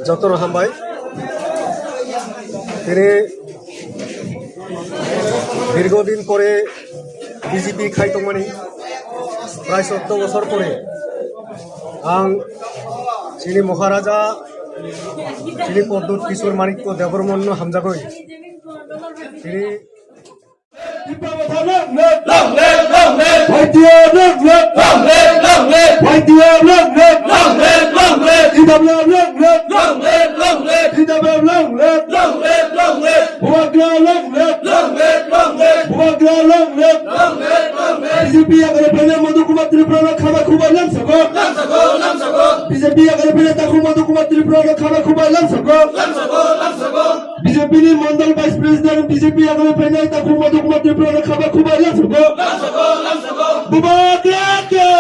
যতন হামবাই তিনি দীর্ঘদিন পরে বিজেপি খাইতমানি প্রায় 14 বছর পরে आं चिनी महाराजा चिनी पद्दुत किशोर माणिक्य देबरमन्न हामजागै चिनी बीजेपी अगर पहले मधु कुमार त्रिपुरा खाना खुबा लम सको बीजेपी अगर पहले ताकू मधु कुमार त्रिपुरा खाना खुबा लम सको बीजेपी ने मंडल वाइस प्रेसिडेंट बीजेपी अगर पहले ताकू मधु कुमार त्रिपुरा खाना खुबा लम सको बुबा क्या